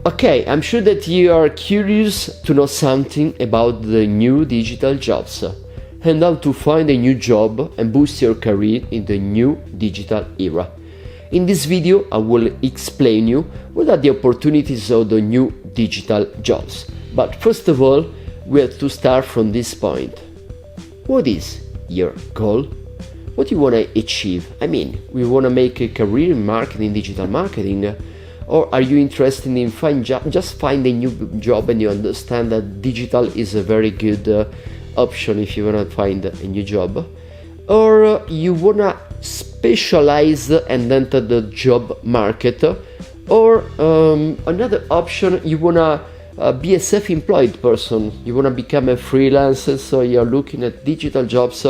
Okay, I'm sure that you are curious to know something about the new digital jobs and how to find a new job and boost your career in the new digital era. In this video, I will explain you what are the opportunities of the new digital jobs. But first of all, we have to start from this point. What is your goal? What do you want to achieve? I mean, we want to make a career in marketing, digital marketing, or are you interested in just find a new job and you understand that digital is a very good option if you want to find a new job? Or you want to specialize and enter the job market? Or another option, you want to be a self-employed person. You want to become a freelancer, so you're looking at digital jobs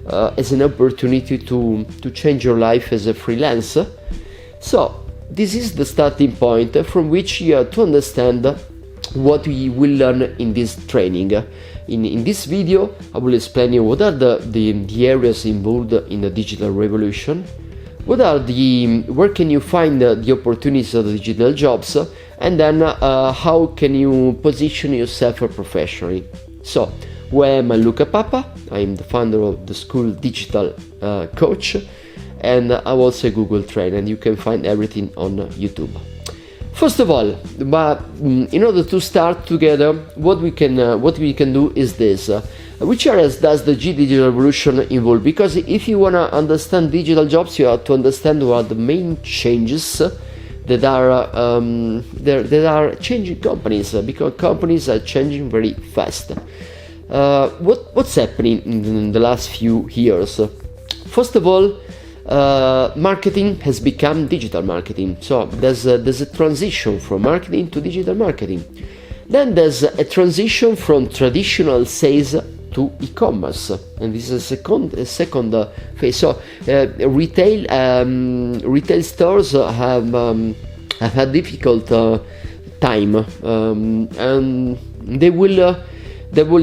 as an opportunity to change your life as a freelancer. So this is the starting point from which you have to understand what we will learn in this training. In this video, I will explain you what are the areas involved in the digital revolution, where can you find the opportunities of the digital jobs, and then how can you position yourself professionally. So, who am I? Luca Papa. I'm the founder of the school Digital Coach, and I'm also a Google trainer, and you can find everything on YouTube. First of all, in order to start together, what we can do is this: which areas does the digital revolution involve? Because if you want to understand digital jobs, you have to understand what are the main changes that are changing companies, because companies are changing very fast. What's happening in the last few years? First of all, marketing has become digital marketing. So there's a transition from marketing to digital marketing. Then there's a transition from traditional sales to e-commerce, and this is a second phase. So retail stores have had difficult time, and they will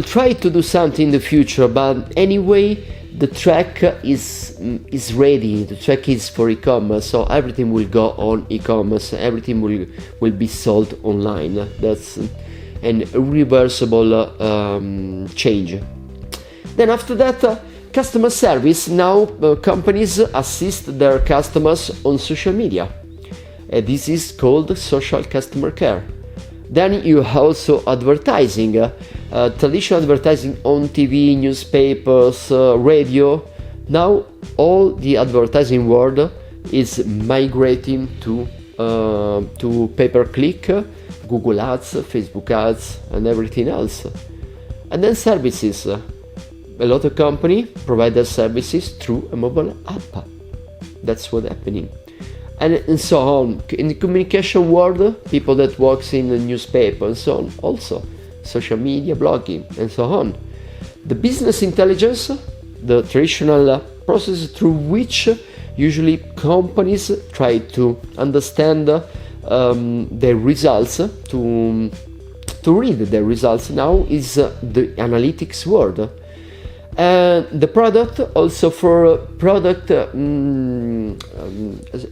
try to do something in the future. But anyway, the track is ready. The track is for e-commerce, so everything will go on e-commerce. Everything will be sold online. That's an irreversible change. Then after that, customer service. Now companies assist their customers on social media. This is called social customer care. Then you have also advertising, traditional advertising on TV, newspapers, radio. Now all the advertising world is migrating to pay-per-click, Google Ads, Facebook Ads, and everything else. And then services. A lot of companies provide their services through a mobile app. That's what's happening. And so on. In the communication world, people that works in the newspaper and so on, also social media, blogging, and so on. The business intelligence, the traditional process through which usually companies try to understand their results, to read their results now, is the analytics world. The product, also for product,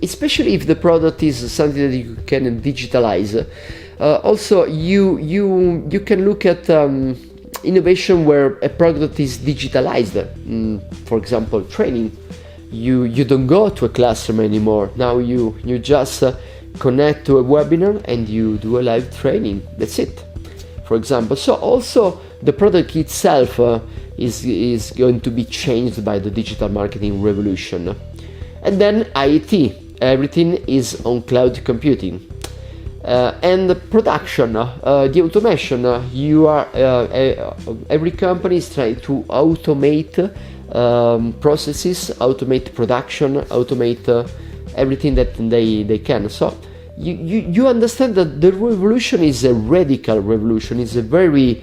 especially if the product is something that you can digitalize. Also, you can look at innovation where a product is digitalized. For example, training. You don't go to a classroom anymore. Now you just connect to a webinar and you do a live training. That's it. For example, so also the product itself is going to be changed by the digital marketing revolution. And then IT, everything is on cloud computing. And the production, the automation, every company is trying to automate processes, automate production, automate everything that they can. So you understand that the revolution is a radical revolution. It's a very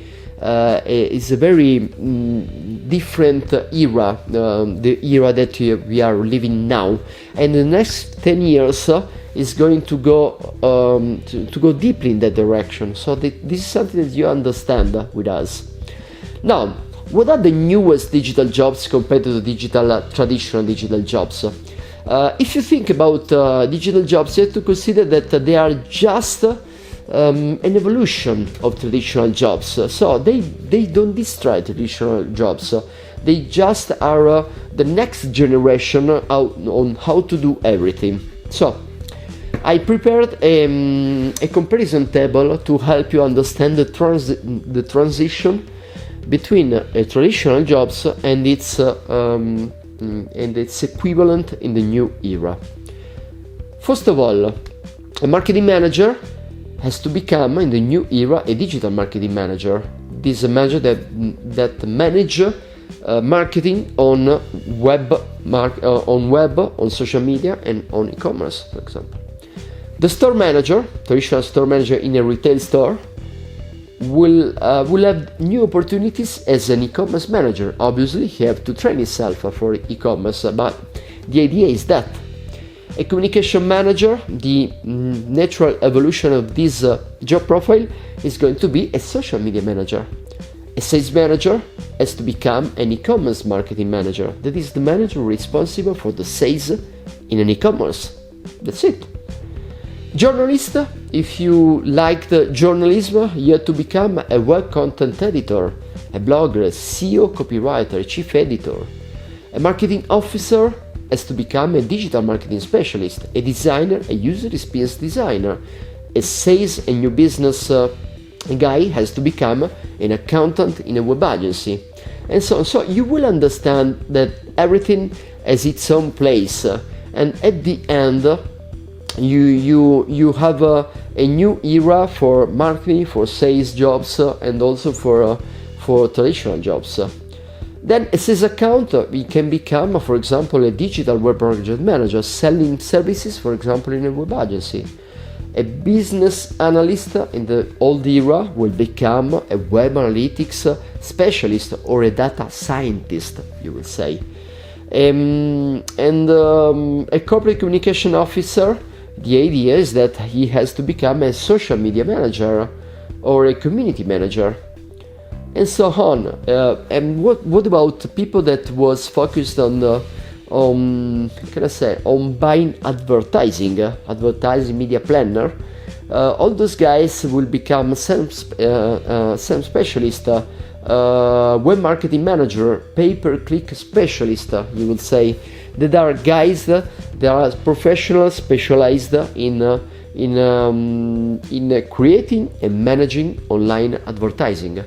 different era, the era that we are living now, and the next 10 years is going to go deeply in that direction. So this is something that you understand with us. Now, what are the newest digital jobs compared to the traditional digital jobs? If you think about digital jobs, you have to consider that they are just an evolution of traditional jobs. So they don't destroy traditional jobs. They just are the next generation on how to do everything. So I prepared a comparison table to help you understand the transition between traditional jobs and its equivalent in the new era. First of all, a marketing manager has to become in the new era a digital marketing manager. This is a manager that manage marketing on web, on social media, and on e-commerce, for example. The store manager, traditional store manager in a retail store, will have new opportunities as an e-commerce manager. Obviously, he have to train himself for e-commerce, but the idea is that a communication manager, the natural evolution of this job profile, is going to be a social media manager. A sales manager has to become an e-commerce marketing manager. That is the manager responsible for the sales in an e-commerce. That's it. Journalist, if you like the journalism, you have to become a web content editor, a blogger, a SEO copywriter, a chief editor. A marketing officer has to become a digital marketing specialist, a designer, a user experience designer. A sales and new business guy has to become an accountant in a web agency, and so on. So you will understand that everything has its own place, and at the end you have a new era for marketing, for sales jobs, and also for traditional jobs. Then a sales accountant, we can become, for example, a digital web project manager, selling services, for example, in a web agency. A business analyst in the old era will become a web analytics specialist or a data scientist, you will say. And a corporate communication officer, the idea is that he has to become a social media manager or a community manager, and so on. And what about people that was focused on buying advertising media planner? All those guys will become some specialist, web marketing manager, pay-per-click specialist, you will say. That are guys that are professionals specialized in creating and managing online advertising.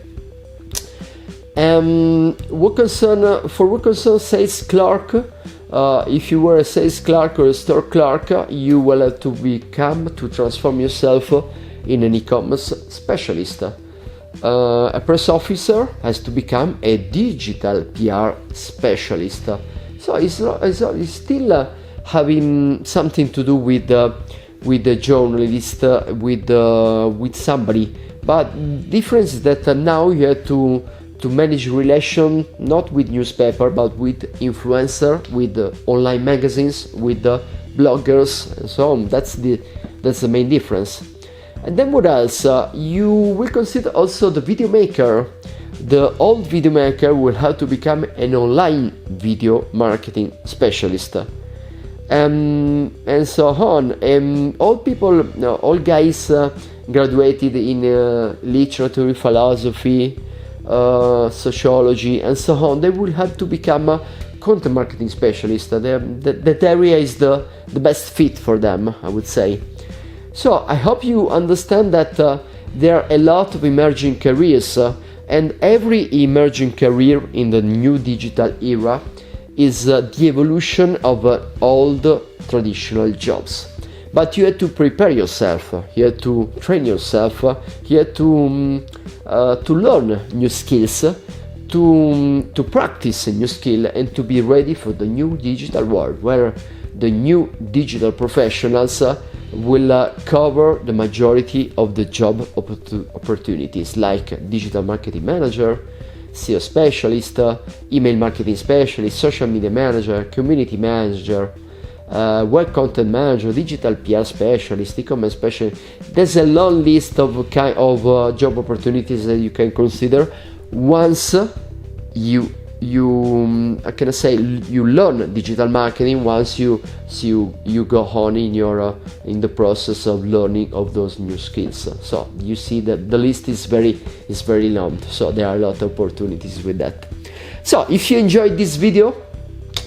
What concerns sales clerk, if you were a sales clerk or a store clerk, you will have to transform yourself in an e-commerce specialist. A press officer has to become a digital PR specialist. So it's still having something to do with the journalist, with somebody. But difference is that now you have to manage relation not with newspaper but with influencer, with online magazines, with bloggers, and so on. That's the main difference. And then what else? You will consider also the video maker. The old video maker will have to become an online video marketing specialist, and so on. All guys graduated in literature, philosophy, sociology, and so on. They will have to become a content marketing specialist. That area is the best fit for them, I would say. So I hope you understand that there are a lot of emerging careers. And every emerging career in the new digital era is the evolution of old traditional jobs. But you have to prepare yourself, you have to train yourself, you have to learn new skills, to practice a new skill, and to be ready for the new digital world, where the new digital professionals will cover the majority of the job opportunities, like digital marketing manager, SEO specialist, email marketing specialist, social media manager, community manager, web content manager, digital PR specialist, e-commerce specialist. There's a long list of job opportunities that you can consider once you how can I say, you learn digital marketing once you go on in the process of learning of those new skills. So you see that the list is very long, so there are a lot of opportunities with that. So if you enjoyed this video,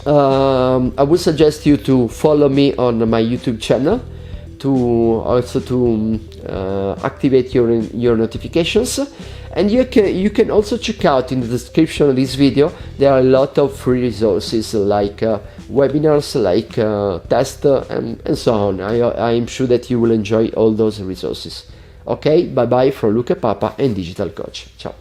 I would suggest you to follow me on my YouTube channel, to activate your notifications, and you can also check out in the description of this video. There are a lot of free resources like webinars, like tests, and so on. I am sure that you will enjoy all those resources. Okay, bye bye from Luca Papa and Digital Coach. Ciao.